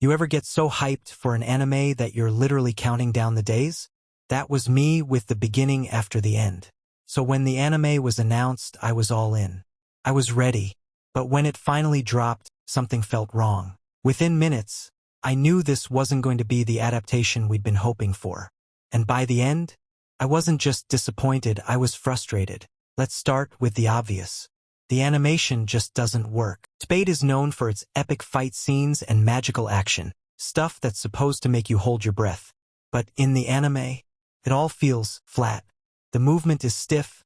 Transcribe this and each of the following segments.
You ever get so hyped for an anime that you're literally counting down the days? That was me with the beginning after the end. So when the anime was announced, I was all in. I was ready. But when it finally dropped, something felt wrong. Within minutes, I knew this wasn't going to be the adaptation we'd been hoping for. And by the end, I wasn't just disappointed, I was frustrated. Let's start with the obvious. The animation just doesn't work. Spade is known for its epic fight scenes and magical action, stuff that's supposed to make you hold your breath. But in the anime, it all feels flat. The movement is stiff,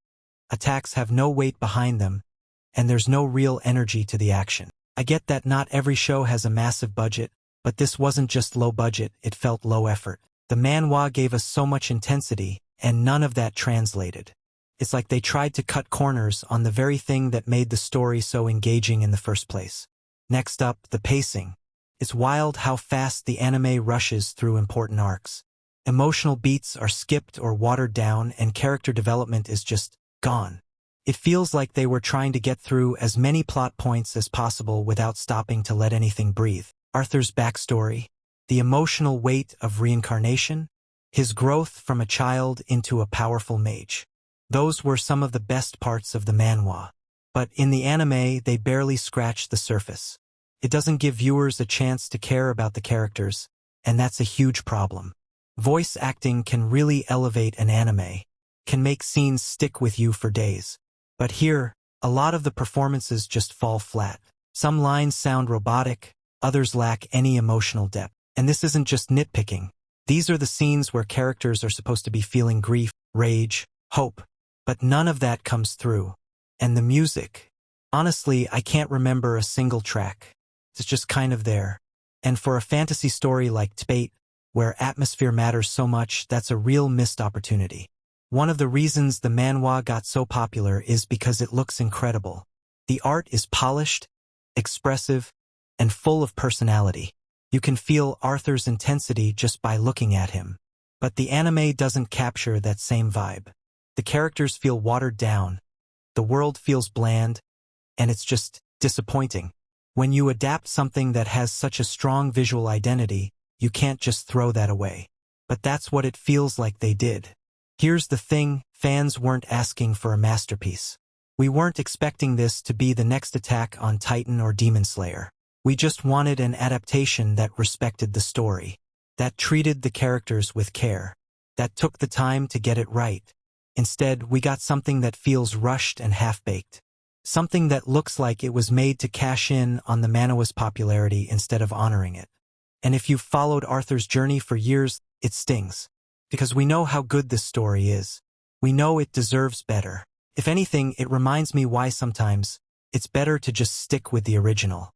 attacks have no weight behind them, and there's no real energy to the action. I get that not every show has a massive budget, but this wasn't just low budget, it felt low effort. The manhwa gave us so much intensity, and none of that translated. It's like they tried to cut corners on the very thing that made the story so engaging in the first place. Next up, the pacing. It's wild how fast the anime rushes through important arcs. Emotional beats are skipped or watered down, and character development is just gone. It feels like they were trying to get through as many plot points as possible without stopping to let anything breathe. Arthur's backstory, the emotional weight of reincarnation, his growth from a child into a powerful mage. Those were some of the best parts of the manhwa. But in the anime, they barely scratch the surface. It doesn't give viewers a chance to care about the characters, and that's a huge problem. Voice acting can really elevate an anime, can make scenes stick with you for days. But here, a lot of the performances just fall flat. Some lines sound robotic, others lack any emotional depth. And this isn't just nitpicking. These are the scenes where characters are supposed to be feeling grief, rage, hope. But none of that comes through. And the music. Honestly, I can't remember a single track. It's just kind of there. And for a fantasy story like Adaptation, where atmosphere matters so much, that's a real missed opportunity. One of the reasons the manhwa got so popular is because it looks incredible. The art is polished, expressive, and full of personality. You can feel Arthur's intensity just by looking at him. But the anime doesn't capture that same vibe. The characters feel watered down, the world feels bland, and it's just disappointing. When you adapt something that has such a strong visual identity, you can't just throw that away. But that's what it feels like they did. Here's the thing, fans weren't asking for a masterpiece. We weren't expecting this to be the next Attack on Titan or Demon Slayer. We just wanted an adaptation that respected the story, that treated the characters with care, that took the time to get it right. Instead, we got something that feels rushed and half-baked. Something that looks like it was made to cash in on the manhwa's popularity instead of honoring it. And if you've followed Arthur's journey for years, it stings. Because we know how good this story is. We know it deserves better. If anything, it reminds me why sometimes it's better to just stick with the original.